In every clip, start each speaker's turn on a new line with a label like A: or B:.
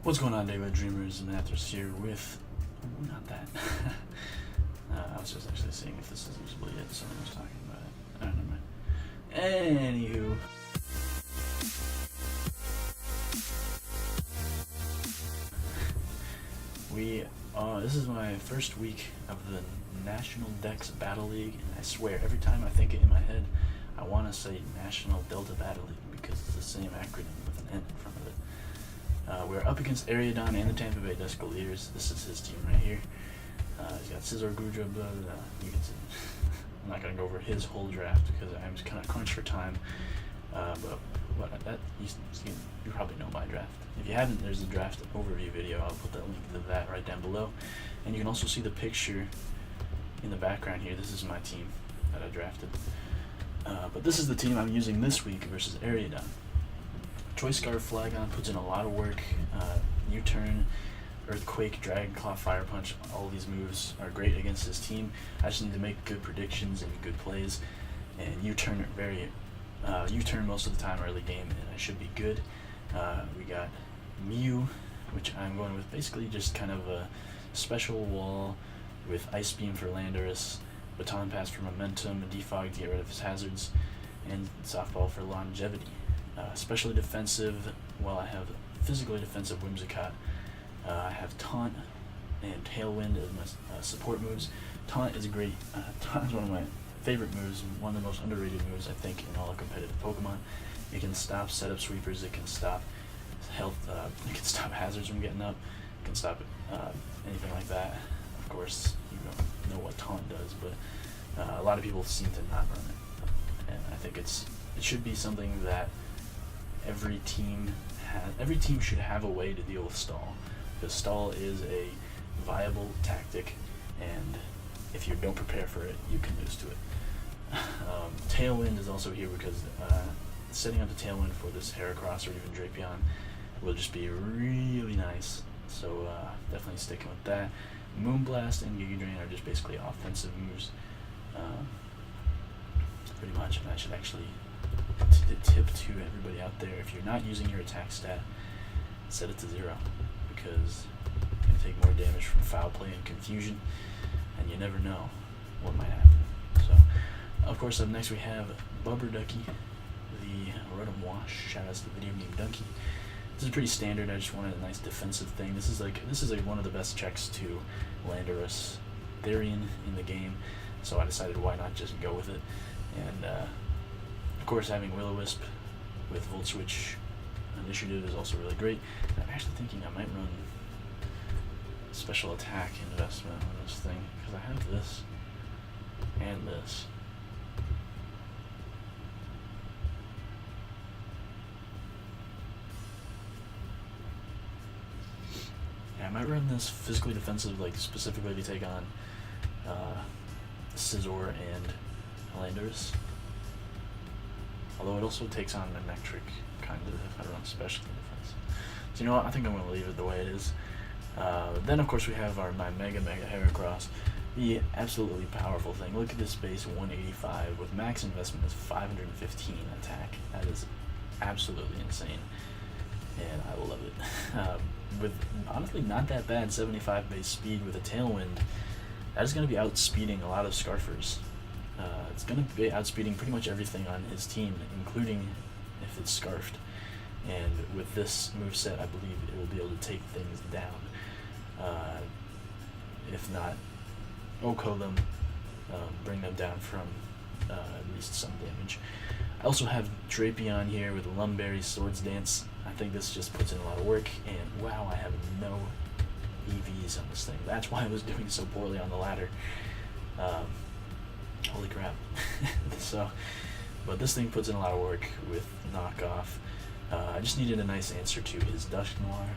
A: What's going on, Diggletdreams? And Mathers here with... not that. I was just actually seeing if this is usable yet. Someone was talking about it. I don't know. Anywho. This is my first week of the National Dex Battle League, and I swear, every time I think it in my head, I want to say National Delta Battle League because it's the same acronym with an N in front of it. We're up against Aeriodon and the Tampa Bay Duskulleers. This is his team right here. He's got Scissor, Gudra, blah, blah, blah. You can see. I'm not going to go over his whole draft because I'm just kind of crunched for time. You probably know my draft. If you haven't, there's a draft overview video. I'll put that link to that right down below. And you can also see the picture in the background here. This is my team that I drafted. But this is the team I'm using this week versus Aeriodon. Choice Scarf Flagon puts in a lot of work. U-turn, Earthquake, Dragon Claw, Fire Punch, all these moves are great against his team. I just need to make good predictions and good plays. And U-turn U-turn most of the time early game, and I should be good. We got Mew, which I'm going with basically just kind of a special wall with Ice Beam for Landorus, Baton Pass for Momentum, and Defog to get rid of his hazards, and Softball for longevity. Especially defensive, I have physically defensive Whimsicott. I have Taunt and Tailwind as my support moves. Taunt is great. Taunt is one of my favorite moves, one of the most underrated moves I think in all of competitive Pokemon. It can stop setup sweepers, it can stop health, it can stop hazards from getting up, it can stop anything like that. Of course, you don't know what Taunt does, but a lot of people seem to not run it. And I think it should be something that every team should have a way to deal with stall, because stall is a viable tactic, and if you don't prepare for it, you can lose to it. Tailwind is also here because setting up the Tailwind for this Heracross or even Drapion will just be really nice. So definitely sticking with that. Moonblast and Giga Drain are just basically offensive moves. Pretty much, and I should actually tip to everybody out there, if you're not using your attack stat, set it to 0, because you're going to take more damage from foul play and confusion, and you never know what might happen. So, of course, up next we have Bubber Ducky, the Rotom Wash. Shout out to the video game Dunkey. This is pretty standard. I just wanted a nice defensive thing. This is like one of the best checks to Landorus Therian in the game, so I decided why not just go with it. And of course, having Will-O-Wisp with Volt Switch Initiative is also really great. And I'm actually thinking I might run special attack investment on this thing, because I have this and this. Yeah, I might run this physically defensive, like specifically to take on Scizor and Landorus. Although it also takes on an electric kind of if I run special defense. So you know what, I think I'm going to leave it the way it is. Then of course we have my Mega Heracross, the absolutely powerful thing. Look at this base, 185 with max investment is 515 attack. That is absolutely insane, and I love it. With honestly not that bad 75 base speed with a Tailwind, that is going to be outspeeding a lot of Scarfers. It's going to be outspeeding pretty much everything on his team, including if it's Scarfed. And with this moveset, I believe it will be able to take things down. If not, OHKO them, bring them down from at least some damage. I also have Drapion here with Lumberry, Swords Dance. I think this just puts in a lot of work, and wow, I have no EVs on this thing. That's why I was doing so poorly on the ladder. Holy crap. But this thing puts in a lot of work with knockoff. I just needed a nice answer to his Dusknoir,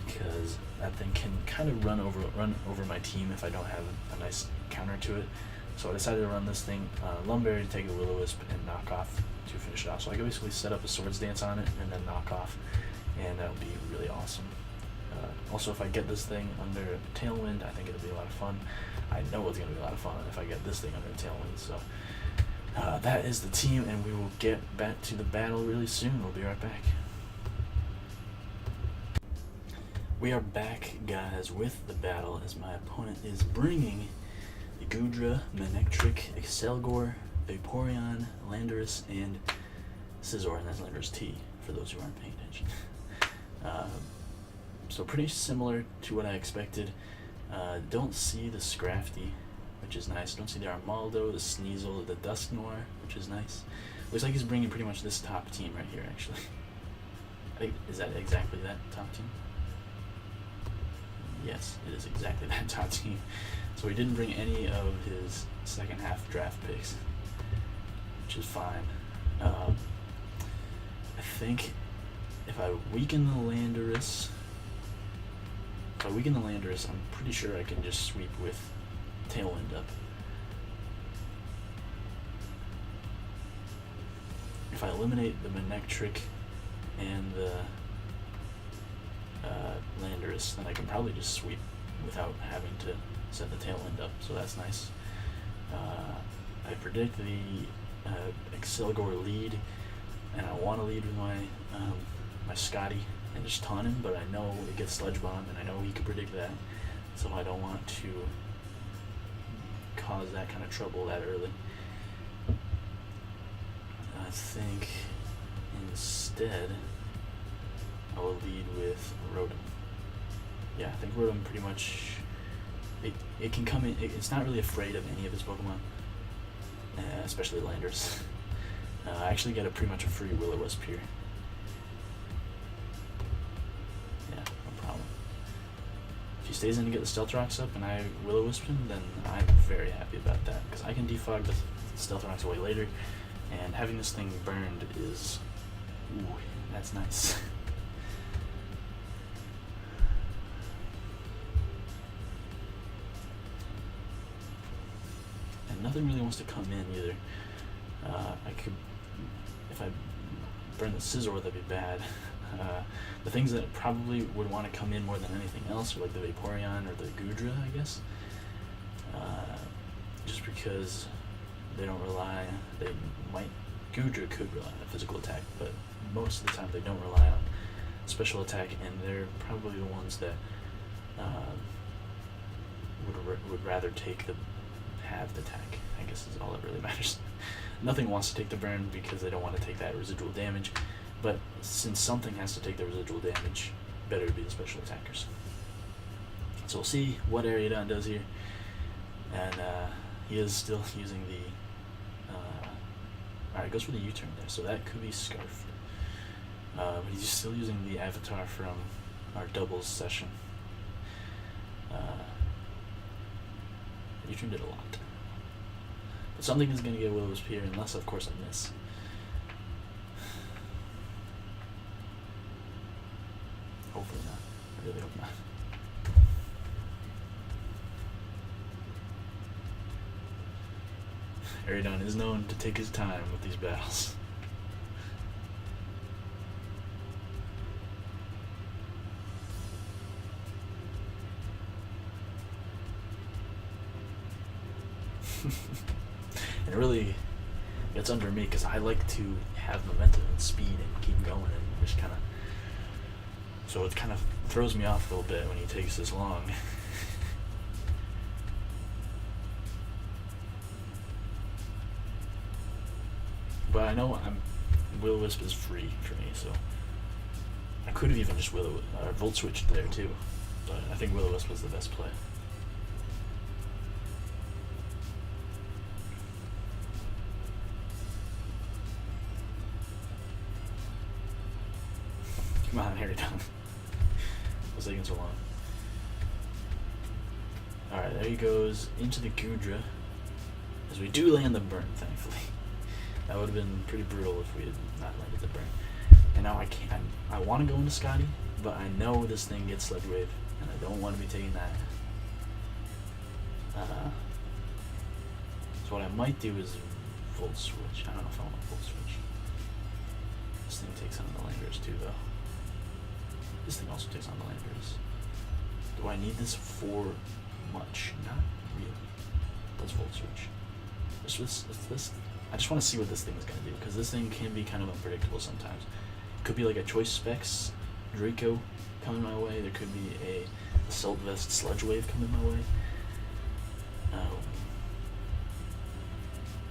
A: because that thing can kind of run over my team if I don't have a nice counter to it. So I decided to run this thing, Lumberry to take a Will-O-Wisp and knock off to finish it off. So I can basically set up a Swords Dance on it and then knock off, and that would be really awesome. Also, if I get this thing under Tailwind, I think it'll be a lot of fun. I know it's going to be a lot of fun if I get this thing under Tailwind. So that is the team, and we will get back to the battle really soon. We'll be right back. We are back, guys, with the battle as my opponent is bringing the Gudra, Manectric, Excelgor, Vaporeon, Landorus, and Scizor, and that's Landorus T, for those who aren't paying attention. So pretty similar to what I expected. Don't see the Scrafty, which is nice. Don't see the Armaldo, the Sneasel, the Dusknoir, which is nice. Looks like he's bringing pretty much this top team right here, actually. I think, is that exactly that top team? Yes, it is exactly that top team. So he didn't bring any of his second half draft picks, which is fine. I think if I weaken the Landorus, I'm pretty sure I can just sweep with Tailwind up. If I eliminate the Manectric and the Landorus, then I can probably just sweep without having to set the Tailwind up, so that's nice. I predict the Excelgor lead, and I want to lead with my my Scotty and just taunt him, but I know it gets Sludge Bomb, and I know he could predict that, so I don't want to cause that kind of trouble that early. I think instead I will lead with Rotom. Yeah, I think Rotom pretty much, it can come in, it's not really afraid of any of his Pokemon, especially Landorus. I actually get pretty much a free Will-O-Wisp here. Yeah, no problem. If he stays in to get the Stealth Rocks up and I Will-O-Wisp him, then I'm very happy about that, because I can defog the Stealth Rocks away later, and having this thing burned is, ooh, that's nice. And nothing really wants to come in either. I could, if I burn the Scizor, that'd be bad. The things that probably would want to come in more than anything else are like the Vaporeon or the Gudra, I guess. Just because they don't rely, Gudra could rely on a physical attack, but most of the time they don't rely on special attack, and they're probably the ones that would rather take the halved attack, I guess is all that really matters. Nothing wants to take the burn because they don't want to take that residual damage, but since something has to take the residual damage, better to be the special attackers. So we'll see what Aeriodon does here, and he is still using the alright, goes for the U-turn there, so that could be Scarf. But he's still using the avatar from our doubles session. U-turn did a lot. But something is going to get Will-O-Wisp here, unless of course I miss. Hopefully not. I really hope not. Aeriodon is known to take his time with these battles. And it really gets under me because I like to have momentum and speed and keep going, and just kind of, so it kind of throws me off a little bit when he takes this long. But I know Will-O-Wisp is free for me, so I could have even just Volt switched there too, but I think Will-O-Wisp was the best play. Come on, Aeriodon. What's taking so long? Alright, there he goes into the Gudra, as we do land the burn, thankfully. That would have been pretty brutal if we had not landed the burn. And now I can't. I want to go into Scotty, but I know this thing gets Sludge Wave, and I don't want to be taking that. So what I might do is Volt Switch. I don't know if I want to Volt Switch. This thing takes on the Landorus too, though. This thing also takes on the Landorus. Do I need this for much? Not really. Let's Volt Switch. This. I just want to see what this thing is going to do, because this thing can be kind of unpredictable sometimes. It could be like a Choice Specs Draco coming my way. There could be a Assault Vest Sludge Wave coming my way.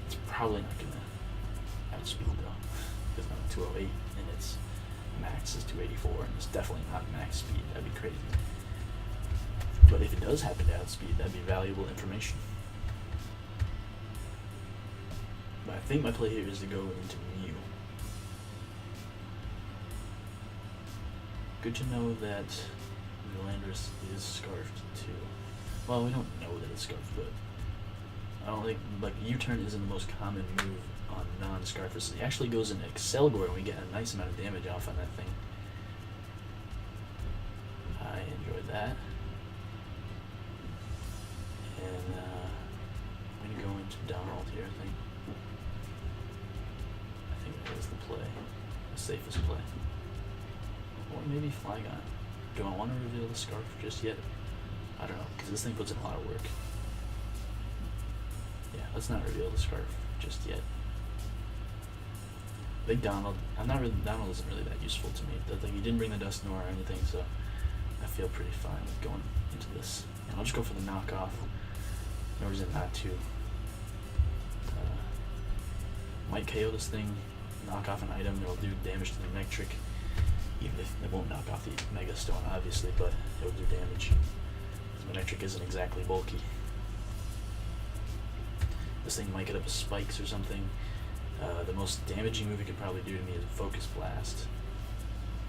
A: It's probably not going to outspeed though, because I'm at 208 and its max is 284, and it's definitely not max speed. That'd be crazy. But if it does happen to outspeed, that'd be valuable information. But I think my play here is to go into Mew. Good to know that the Landorus is scarfed too. Well, we don't know that it's scarfed, but I don't think, like, U-turn isn't the most common move on non-scarfers. It actually goes into Excelgor and we get a nice amount of damage off on that thing. I enjoyed that. And I'm going to go into Donald here, I think. I think that is the play. The safest play. Or maybe Flygon. Do I want to reveal the scarf just yet? I don't know, because this thing puts in a lot of work. Yeah, let's not reveal the scarf just yet. Big Donald. Donald isn't really that useful to me. Like, he didn't bring the Dusknoir or anything, so I feel pretty fine with going into this. And I'll just go for the knockoff. No reason not to. Might KO this thing, knock off an item, it'll do damage to the Manectric. Even if it won't knock off the Mega Stone, obviously, but it'll do damage. The Manectric isn't exactly bulky. This thing might get up with spikes or something. The most damaging move it could probably do to me is Focus Blast.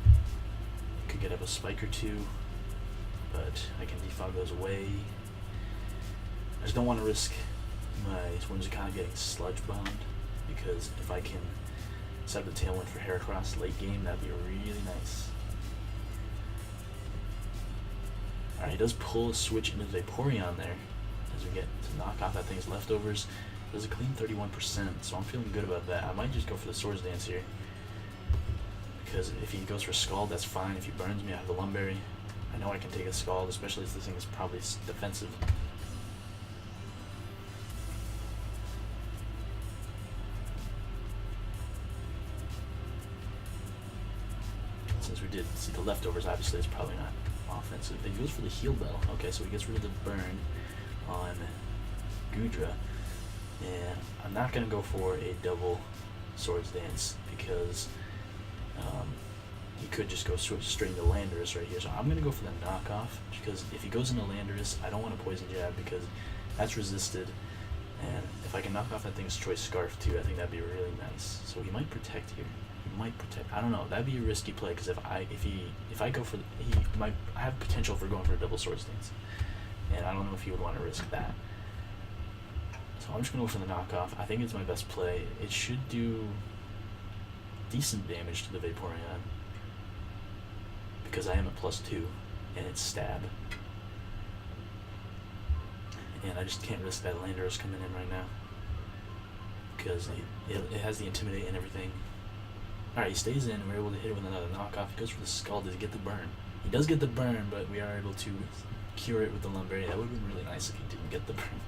A: It could get up a spike or two, but I can defog those away. I just don't want to risk my Whimsicott getting Sludge Bombed, because if I can set up the Tailwind for Heracross late game, that'd be really nice. Alright, he does pull a switch into Vaporeon there, as we get to knock off that thing's leftovers. There's a clean 31%, so I'm feeling good about that. I might just go for the Swords Dance here, because if he goes for Scald, that's fine. If he burns me, I have the Lumberry. I know I can take a Scald, especially if this thing is probably defensive. Since we did see the leftovers, obviously it's probably not offensive. He goes for the Heal Bell. Okay, so he gets rid of the burn on Goodra. And I'm not going to go for a double Swords Dance, because he could just go straight into Landorus right here. So I'm going to go for the knockoff, because if he goes into Landorus, I don't want to Poison Jab, because that's resisted. And if I can knock off that thing's Choice Scarf too, I think that'd be really nice. So he might protect here. He might protect. I don't know. That'd be a risky play, because if I go for I have potential for going for a double Swords Dance, and I don't know if he would want to risk that. So I'm just gonna go for the knockoff. I think it's my best play. It should do decent damage to the Vaporeon, because I am at +2 and it's stab. And I just can't risk that Landorus coming in right now, because it has the Intimidate and everything. Alright, he stays in, and we're able to hit it with another knockoff. He goes for the Scald to get the burn. He does get the burn, but we are able to cure it with the Lumberry. That would have been really nice if he didn't get the burn.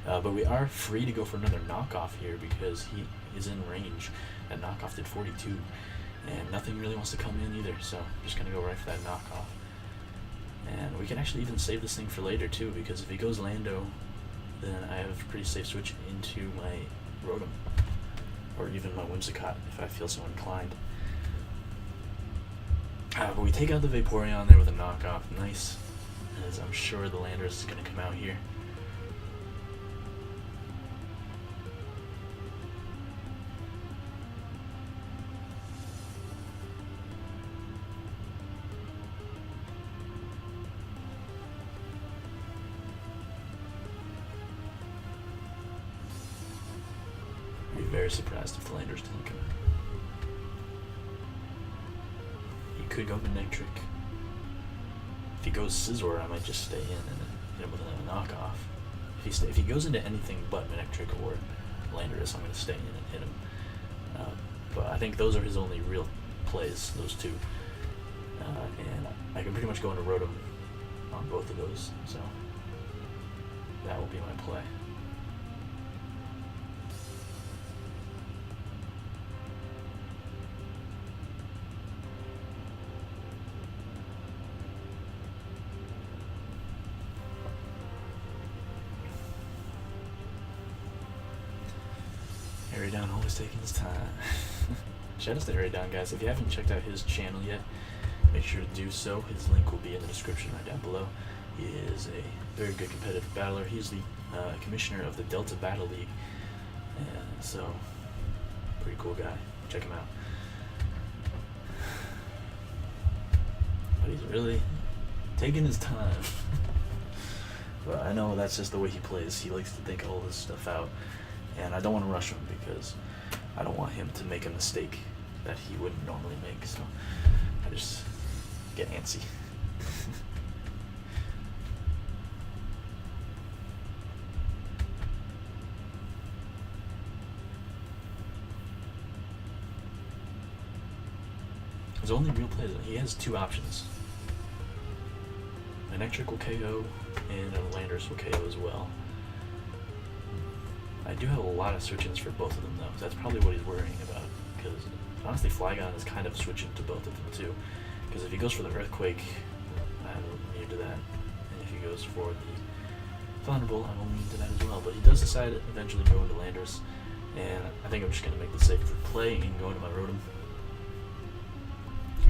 A: But we are free to go for another knockoff here, because he is in range. That knockoff did 42, and nothing really wants to come in either, so I'm just going to go right for that knockoff. And we can actually even save this thing for later too, because if he goes Lando, then I have a pretty safe switch into my Rotom, or even my Whimsicott if I feel so inclined. But we take out the Vaporeon there with a knockoff. Nice, as I'm sure the Landorus is going to come out here. Very surprised if the Landorus didn't come out. He could go Manectric. If he goes Scizor, I might just stay in and then hit him with a knockoff. If he goes into anything but Manectric or Landorus, I'm going to stay in and hit him. But I think those are his only real plays, those two. And I can pretty much go into Rotom on both of those, so that will be my play. Aeriodon always taking his time. Shout out to Aeriodon, guys. If you haven't checked out his channel yet, make sure to do so. His link will be in the description right down below. He is a very good competitive battler. He's the commissioner of the Delta Battle League, and so pretty cool guy. Check him out. But he's really taking his time. But I know that's just the way he plays. He likes to think all this stuff out, and I don't want to rush him because I don't want him to make a mistake that he wouldn't normally make. So I just get antsy. His only real play is he has two options. An electric will KO and a Landers will KO as well. I do have a lot of switch-ins for both of them though. That's probably what he's worrying about, because honestly Flygon is kind of switching to both of them too. Because if he goes for the Earthquake, I'm immune to that. And if he goes for the Thunderbolt, I'm immune to that as well. But he does decide to eventually go into Landers, and I think I'm just going to make the safer play and go into my Rotom.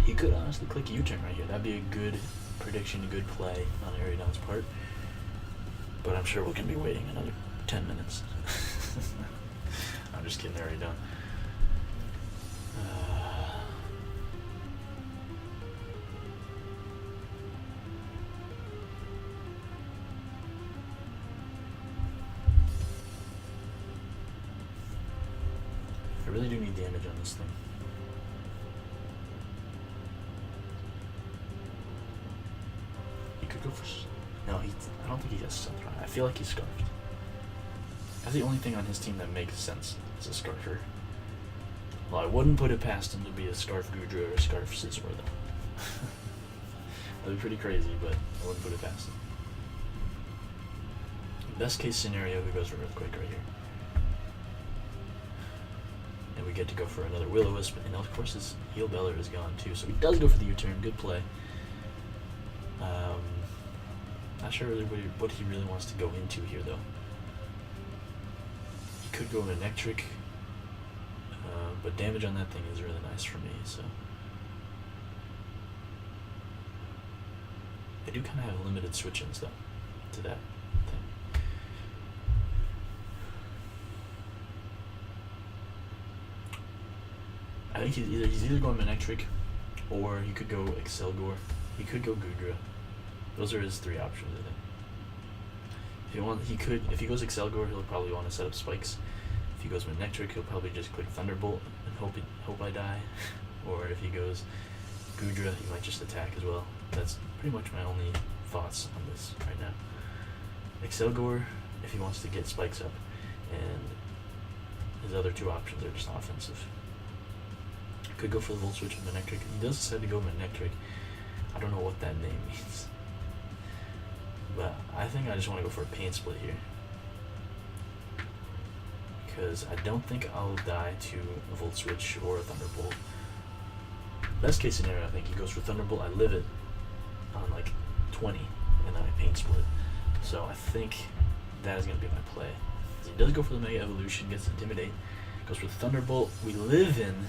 A: He could honestly click U-turn right here. That'd be a good prediction, a good play on Aeriodon's part. But I'm sure we're going to be waiting another 10 minutes. I'm just kidding, Aeriodon. I really do need damage on this thing. He could go for... No, I don't think he has Stealth Run. I feel like he's Scarfed. That's the only thing on his team that makes sense as a Scarfer. Well, I wouldn't put it past him to be a Scarf Goodra or a Scarf Scizor though. That'd be pretty crazy, but I wouldn't put it past him. Best case scenario, he goes for Earthquake right here. And we get to go for another Will-O-Wisp, and of course his Heal Beller is gone too, so he does go for the U-turn. Good play. Not sure really what he really wants to go into here though. He could go into Nectric, but damage on that thing is really nice for me, so. I do kind of have limited switch-ins though, to that thing. I think he's either going Manectric, or he could go Excelgor. He could go Goodra. Those are his three options, I think. If he goes Excelgor, he'll probably want to set up spikes. If he goes Manectric, he'll probably just click Thunderbolt and hope I die. Or if he goes Goodra, he might just attack as well. That's pretty much my only thoughts on this right now. Excelgor, if he wants to get spikes up, and his other two options are just offensive. Could go for the Volt Switch with Manectric. He does decide to go Manectric. I don't know what that name means. But I think I just want to go for a Pain Split here. Because I don't think I'll die to a Volt Switch or a Thunderbolt. Best case scenario, I think he goes for Thunderbolt. I live it on like 20, and then I Pain Split. So I think that is going to be my play. He does go for the Mega Evolution, gets Intimidate, goes for the Thunderbolt. We live in,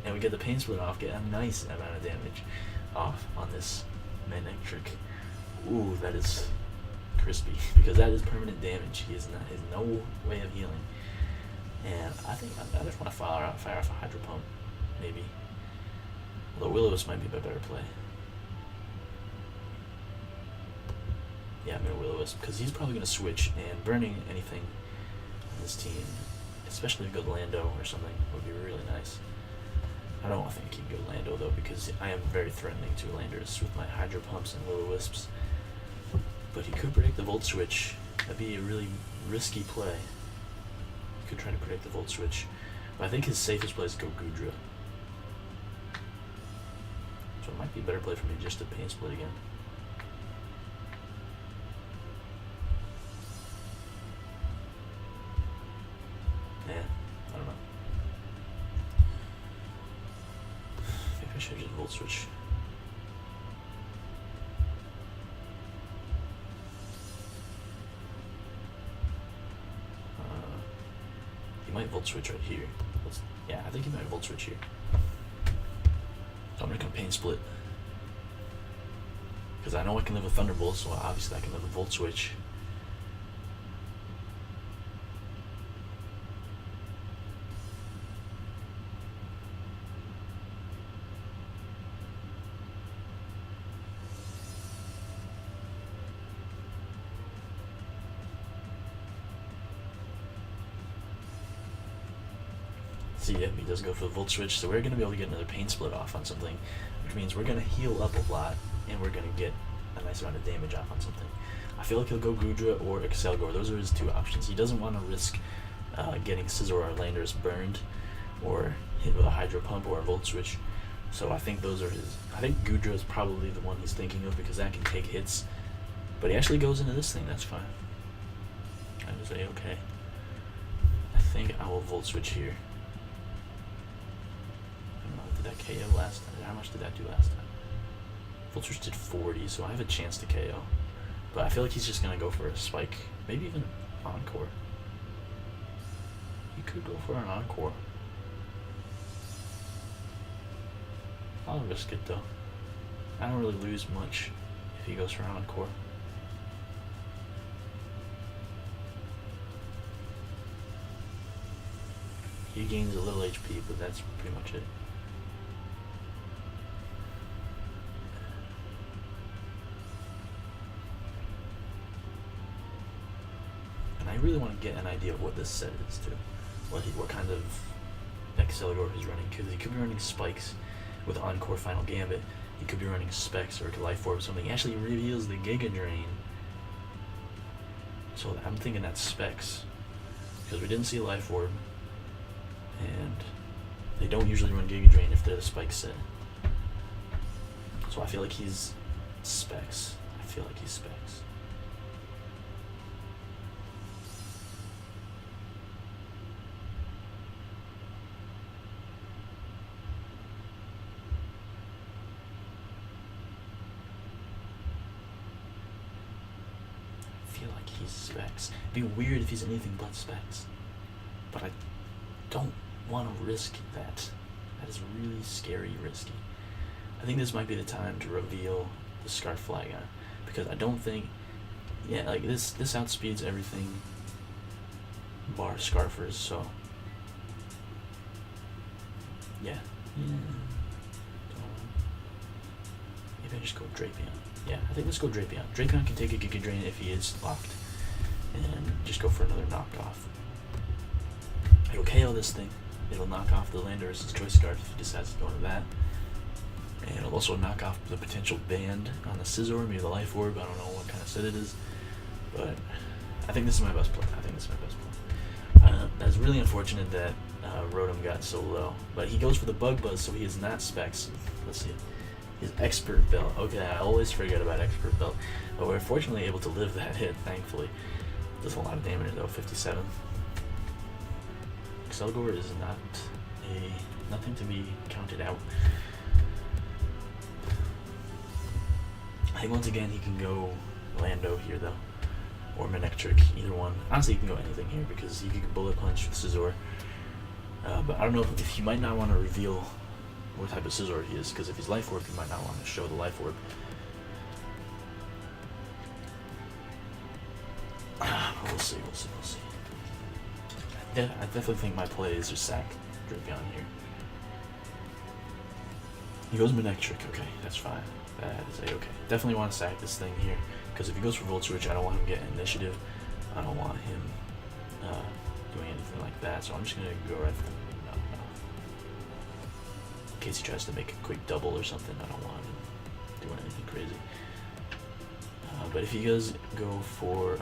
A: and we get the Pain Split off, get a nice amount of damage off on this Manectric. Ooh, that is crispy, because that is permanent damage. He has no way of healing. And I think I just want to fire off a Hydro Pump, maybe. Although Will-O-Wisp might be a better play. Yeah, I'm going to Will-O-Wisp, because he's probably going to switch, and burning anything on this team, especially if you go Lando or something, would be really nice. I don't think he can go Lando though, because I am very threatening to Landers with my Hydro Pumps and Will-O-Wisps. But he could predict the Volt Switch. That'd be a really risky play. He could try to predict the Volt Switch. But I think his safest play is to go Goodra. So it might be a better play for me just to Pain Split again. Yeah, I don't know. Maybe I should just Volt Switch. might Volt Switch right here. Yeah, I think he might Volt Switch here. So I'm gonna campaign split. Because I know I can live with Thunderbolt, so obviously I can live with Volt Switch. See, yeah, he does go for the Volt Switch, so we're going to be able to get another Pain Split off on something, which means we're going to heal up a lot, and we're going to get a nice amount of damage off on something. I feel like he'll go Gudra or Excelgor. Those are his two options. He doesn't want to risk getting Scizor or Landorus burned, or hit with a Hydro Pump or a Volt Switch. So I think those are his. I think Gudra is probably the one he's thinking of, because that can take hits. But he actually goes into this thing, that's fine. I would say, okay. I think I will Volt Switch here. Did that KO last time? How much did that do last time? Volt Switch did 40, so I have a chance to KO. But I feel like he's just going to go for a Spike. Maybe even Encore. He could go for an Encore. I'll risk it though. I don't really lose much if he goes for an Encore. He gains a little HP, but that's pretty much it. I really want to get an idea of what this set is too. What kind of Excelgor he's running, because he could be running Spikes with Encore Final Gambit. He could be running Specs or Life Orb or something. He actually reveals the Giga Drain. So I'm thinking that's Specs, because we didn't see Life Orb, and they don't usually run Giga Drain if they're the Spike set. So I feel like he's Specs. I feel like he's Specs. Specs. It'd be weird if he's anything but Specs, but I don't want to risk that. That is really scary risky. I think this might be the time to reveal the Scarf Flagon, because I don't think, yeah, like this outspeeds everything bar Scarfers, so yeah. Maybe I just go Drapion. Yeah, I think let's go Drapion. Drapion can take a Giga Drain if he is locked, and just go for another knockoff. It'll KO this thing. It'll knock off the Landorus' Choice Scarf if he decides to go into that. And it'll also knock off the potential band on the Scizor, maybe the Life Orb. I don't know what kind of set it is, but I think this is my best play. That's really unfortunate that Rotom got so low, but he goes for the Bug Buzz, so he is not Specs. Let's see. His Expert Belt. Okay, I always forget about Expert Belt, but we're fortunately able to live that hit, thankfully. Does a lot of damage though, 57. Excelgor is nothing to be counted out. I think once again he can go Lando here though, or Manectric, either one. Honestly, he can go anything here because he could Bullet Punch with Scizor. But I don't know if he might not want to reveal what type of Scizor he is, because if he's Life Orb, he might not want to show the Life Orb. We'll see. I definitely think my play is just sack Drapion here. He goes Manectric, okay, that's fine. That is a-okay. Definitely want to sack this thing here, because if he goes for Volt Switch, I don't want him getting initiative. I don't want him doing anything like that, so I'm just going to go right for no. In case he tries to make a quick double or something, I don't want him doing anything crazy. But if he does go for,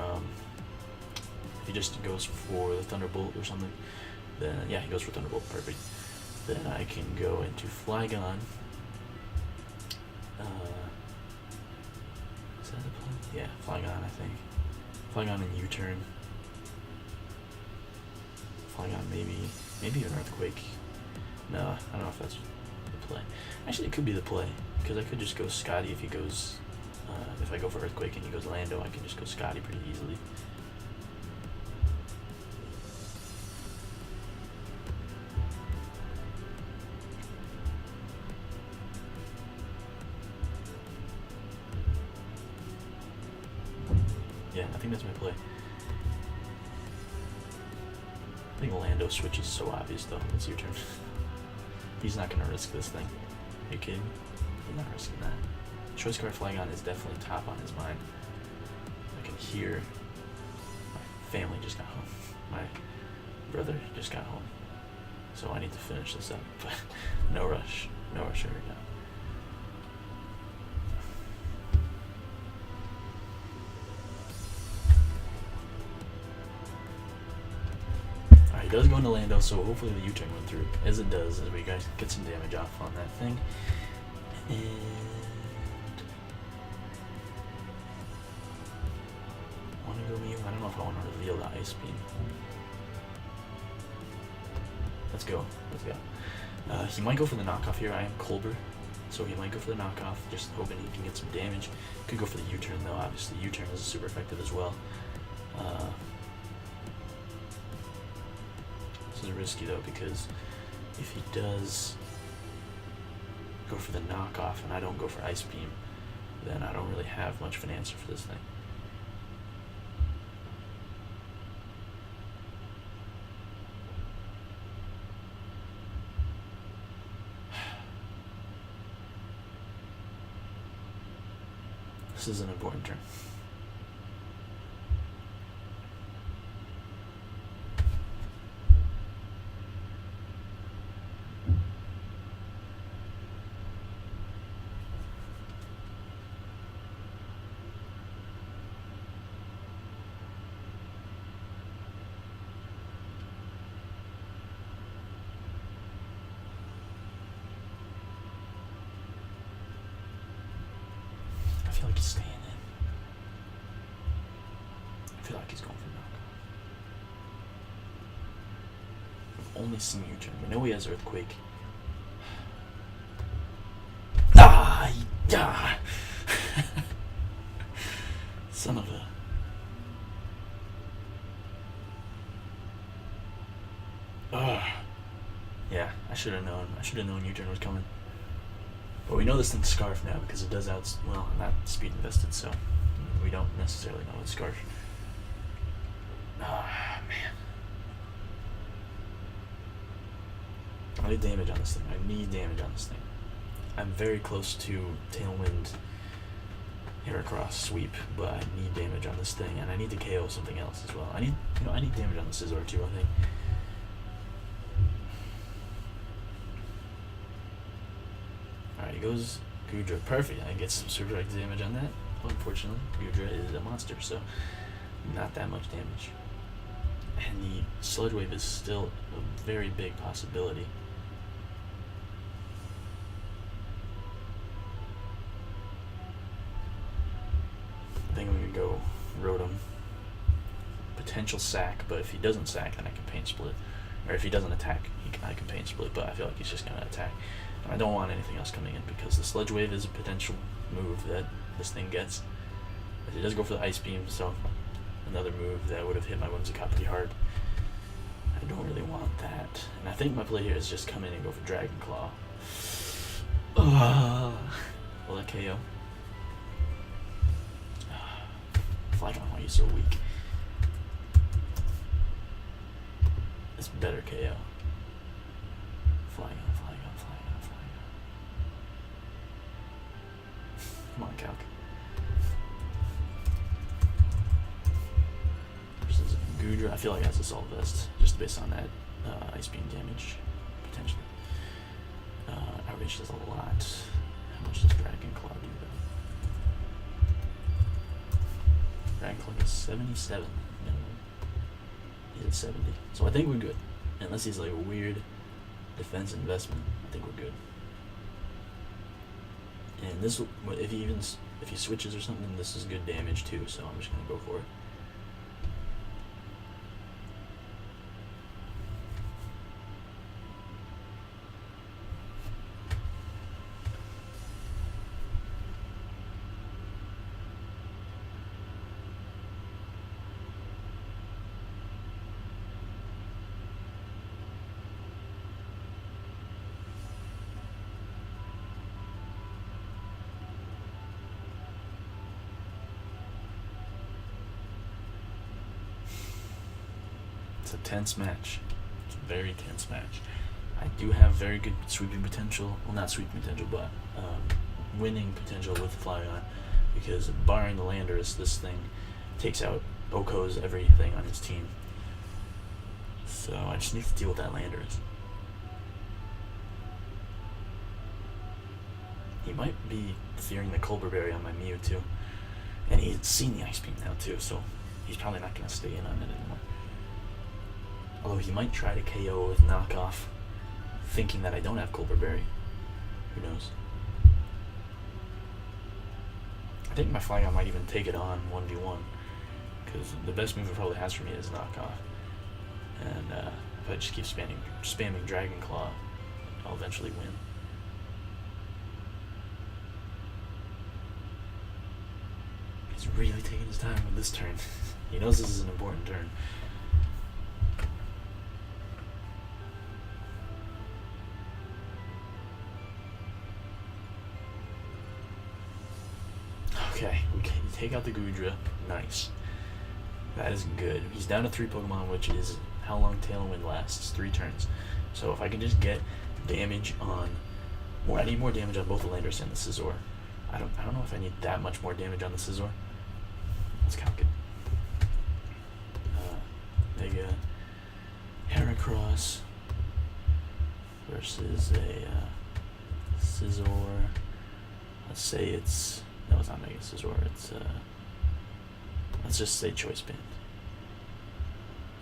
A: if he just goes for the Thunderbolt or something, then yeah, he goes for Thunderbolt, perfect. Then I can go into Flygon. Is that the play? Yeah, Flygon, I think. Flygon and U-turn. Flygon, maybe an Earthquake. No, I don't know if that's the play. Actually, it could be the play, because I could just go Scotty if he goes. If I go for Earthquake and he goes Lando, I can just go Scotty pretty easily. Yeah, I think that's my play. I think Lando switch is so obvious though. It's your turn. He's not gonna risk this thing. Are you kidding me? He's not risking that. Choice card flying on is definitely top on his mind. I can hear my family just got home. My brother just got home. So I need to finish this up. But no rush. No rush right now. He does go into Lando, so hopefully the U-turn went through, as it does, as we guys get some damage off on that thing. And want to go Mew? I don't know if I want to reveal the Ice Beam. Let's go. Let's go. He might go for the knockoff here. I am Colbert, so he might go for the knockoff, just hoping he can get some damage. Could go for the U-turn though. Obviously, U-turn is super effective as well. This is risky though, because if he does go for the knockoff and I don't go for Ice Beam, then I don't really have much of an answer for this thing. This is an important turn. I feel like he's staying in. I feel like he's going for knockoff. I've only seen U-turn. We know he has Earthquake. Ah! Yeah! Son of a... Yeah, I should have known. I should have known U-turn was coming. But we know this thing's Scarf now because it does well, not speed invested, so we don't necessarily know it's Scarf. Ah, man. I need damage on this thing. I need damage on this thing. I'm very close to Tailwind Heracross sweep, but I need damage on this thing, and I need to KO something else as well. I need damage on the Scizor too, I think. Alright, he goes Gudra. Perfect. I get some super damage on that. Unfortunately, Gudra is a monster, so not that much damage. And the Sludge Wave is still a very big possibility. I think I'm going to go Rotom. Potential sack, but if he doesn't sack, then I can Pain Split. Or if he doesn't attack, I can Pain Split, but I feel like he's just going to attack. And I don't want anything else coming in because the Sludge Wave is a potential move that this thing gets. But it does go for the Ice Beam, so another move that would have hit my Whimsicott pretty hard. I don't really want that. And I think my play here is just come in and go for Dragon Claw. Will that KO? Flygon, why are you so weak? It's better KO. Flygon. Come on, Calc. Versus Gudra. I feel like it has Assault Vest, just based on that Ice Beam damage, potentially. Outreach does a lot. How much does Dragon Claw do, though? Dragon Claw is 77 minimum. He's at 70. So I think we're good. Unless he's like a weird defense investment, I think we're good. And this, if he switches or something, this is good damage too. So I'm just gonna go for it. It's a tense match. It's a very tense match. I do have very good sweeping potential. Well, not sweeping potential, but winning potential with the Flygon, because barring the landers, this thing takes out Oko's everything on his team. So I just need to deal with that landers. He might be fearing the Colbur Berry on my Mew too. And he's seen the Ice Beam now too, so he's probably not going to stay in on it anymore. Although he might try to KO with knockoff, thinking that I don't have Colbur Berry. Who knows? I think my Flygon might even take it on 1v1, because the best move it probably has for me is knockoff. And if I just keep spamming Dragon Claw, I'll eventually win. He's really taking his time with this turn. He knows this is an important turn. Okay, we can take out the Goodra. Nice. That is good. He's down to 3 Pokemon, which is how long Tailwind lasts. 3 turns. So if I can just get damage on... I need more damage on both the Landorus and the Scizor. I don't know if I need that much more damage on the Scizor. Let's calc it. Mega Heracross versus a Scizor. Let's say it's... No, it's not Mega Scizor. It's let's just say Choice Band.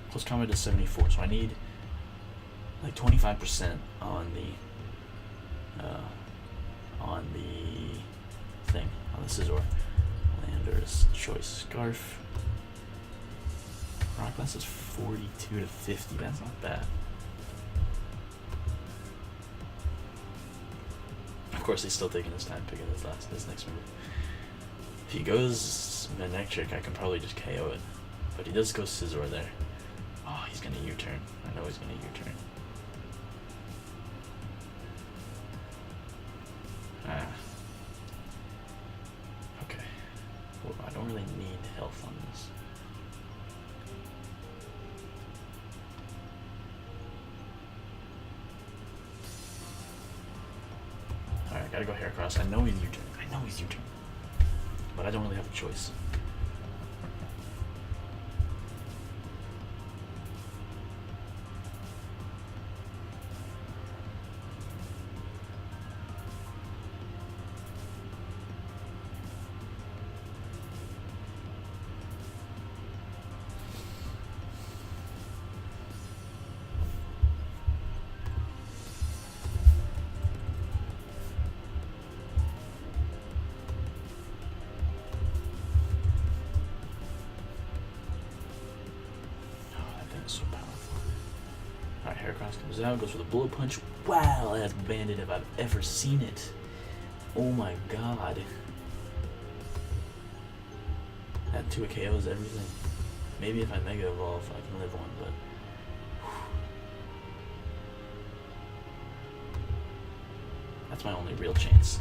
A: Close combat is 74, so I need like 25% on the thing, on the Scizor. Landorus, Choice Scarf. Rock Glass is 42 to 50. That's not bad. Of course, he's still taking his time picking this next move. If he goes Manectric, I can probably just KO it. But he does go Scizor there. Oh, he's gonna U-turn. I know he's gonna U-turn. Okay. Well, I don't really need health on this. Alright, gotta go Heracross. I know he's U-turn. But I don't really have a choice. So powerful. Alright, Heracross comes out, goes for the Bullet Punch. Wow, that's banded if I've ever seen it. Oh my god. That 2 KOs everything. Maybe if I Mega Evolve, I can live one, but... That's my only real chance.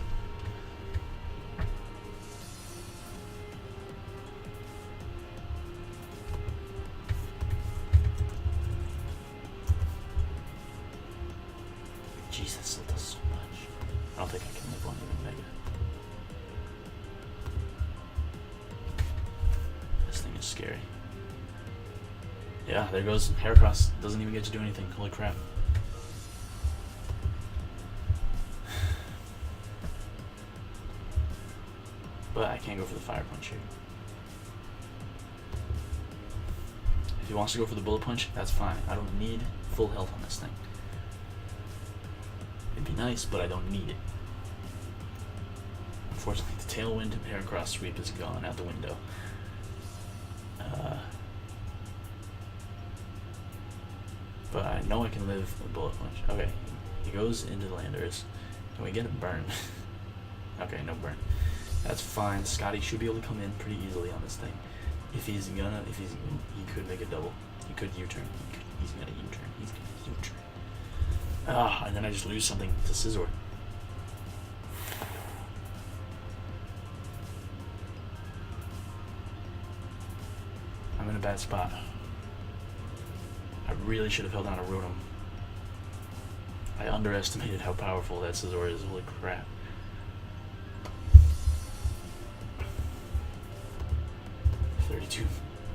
A: Jeez, that still does so much. I don't think I can live one even Mega. This thing is scary. Yeah, there goes Heracross. Doesn't even get to do anything. Holy crap. But I can't go for the Fire Punch here. If he wants to go for the Bullet Punch, that's fine. I don't need full health on this thing. It'd be nice, but I don't need it. Unfortunately, the Tailwind Heracross sweep is gone out the window. But I know I can live with Bullet Punch. Okay, he goes into the Landorus. Can we get a burn? Okay, no burn. That's fine. Scotty should be able to come in pretty easily on this thing. He could make a double. He could U-turn. He's gonna U-turn. He's gonna U-turn. Ah, and then I just lose something to Scizor. I'm in a bad spot. really should have held on to Rotom. I underestimated how powerful that Scizor is. Holy crap.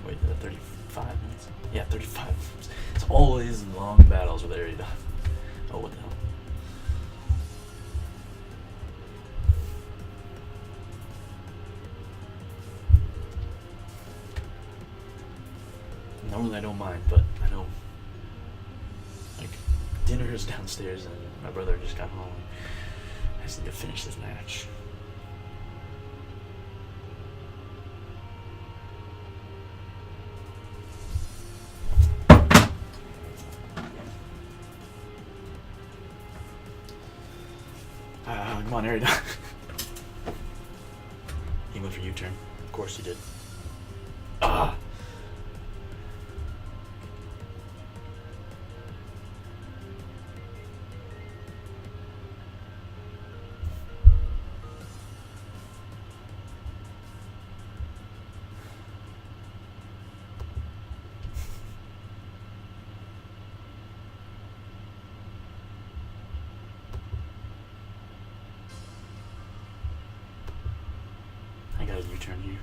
A: Wait, 35 minutes? Yeah, 35 minutes. It's always long battles with Aeriodon. Oh, what the hell. Normally I don't mind, but I know, like, dinner is downstairs and my brother just got home. I just need to finish this match. Come on, Aeriodon. He went for U-turn. Of course he did. Ah! I got a U-turn here.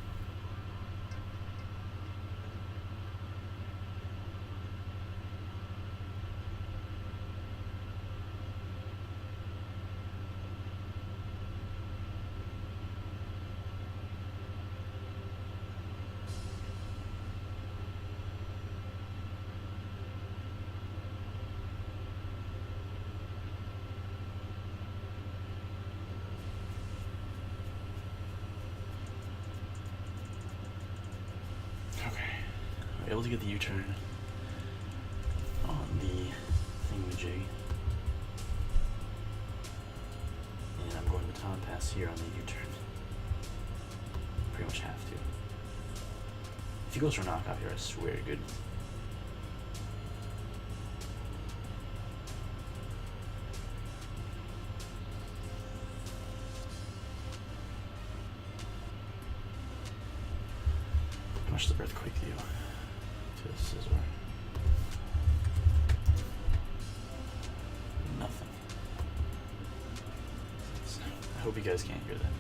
A: Able to get the U-turn on the thingamajig, and I'm going to baton pass here on the U-turn. Pretty much have to. If he goes for a knockoff here, I swear to goodness. How much does the earthquake do? Scizor. Nothing. I hope you guys can't hear that.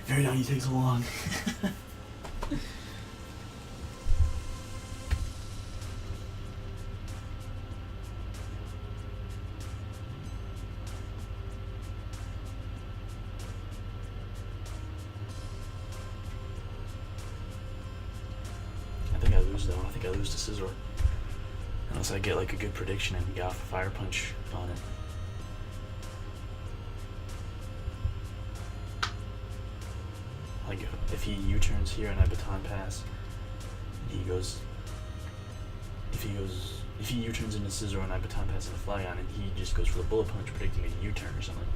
A: Aeriodon, you take so long. I think I lose though. I think I lose to Scizor. Unless I get like a good prediction and get off a fire punch on it. Like if he U-turns here and I baton pass, and he goes. If he U-turns into Scizor and I baton pass and Flygon, and he just goes for the bullet punch, predicting a U-turn or something,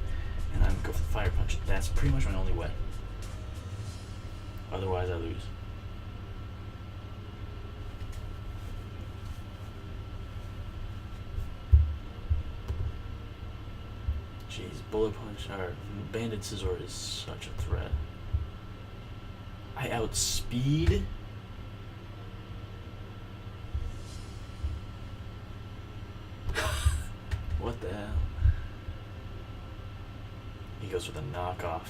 A: and I go for the fire punch, that's pretty much my only way. Otherwise, I lose. Jeez, bullet punch or banded Scizor is such a threat. I outspeed. What the hell? He goes with a knockoff.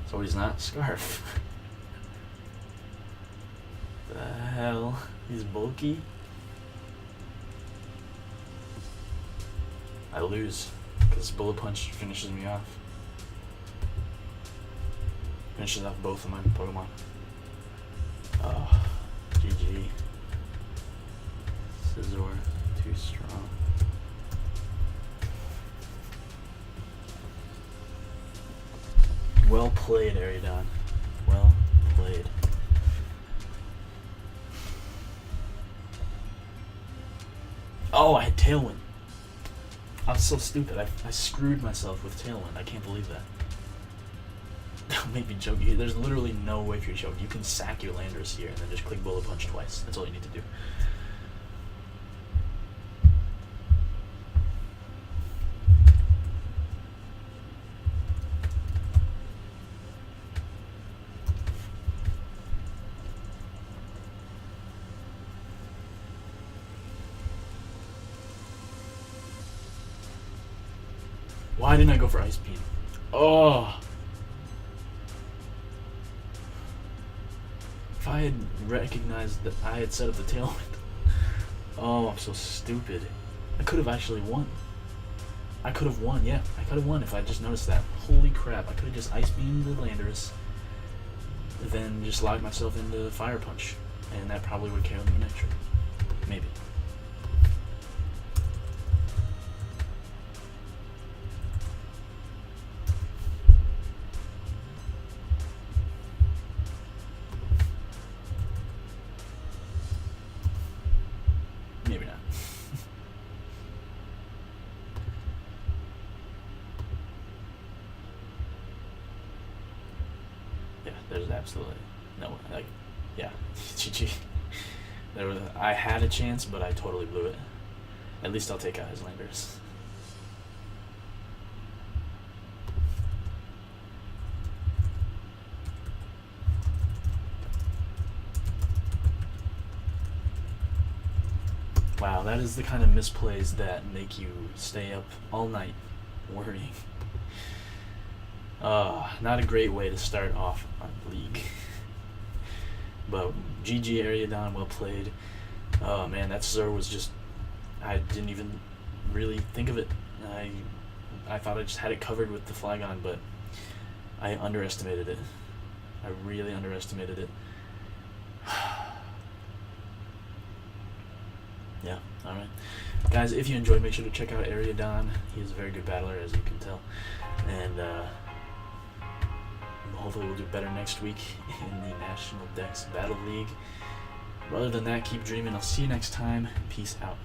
A: So he's not Scarf. The hell? He's bulky? I lose, because Bullet Punch finishes me off. Finishes off both of my Pokemon. Oh, GG. Scizor, too strong. Well played, Aeriodon. Well played. Oh, I had Tailwind. I was so stupid. I screwed myself with Tailwind. I can't believe that. Don't make me choke you. There's literally no way for you to choke. You can sack your landers here and then just click bullet punch twice. That's all you need to do. Why didn't I go for Ice Beam? Oh! If I had recognized that I had set up the tailwind. Oh, I'm so stupid. I could have actually won. I could have won, yeah. I could have won if I just noticed that. Holy crap, I could have just Ice Beamed the landers, then just locked myself into Fire Punch. And that probably would KO me next turn. Maybe. Maybe not. Yeah, there's absolutely no one. Like, yeah, GG. I had a chance, but I totally blew it. At least I'll take out his landers. Wow, that is the kind of misplays that make you stay up all night worrying. Not a great way to start off on League. But GG Aeriodon, well played. Oh man, that Sir was just, I didn't even really think of it. I thought I just had it covered with the Flygon, but I underestimated it. I really underestimated it. Yeah, alright. Guys, if you enjoyed, make sure to check out Aeriodon. He is a very good battler, as you can tell. And hopefully we'll do better next week in the National Dex Battle League. But other than that, keep dreaming. I'll see you next time. Peace out.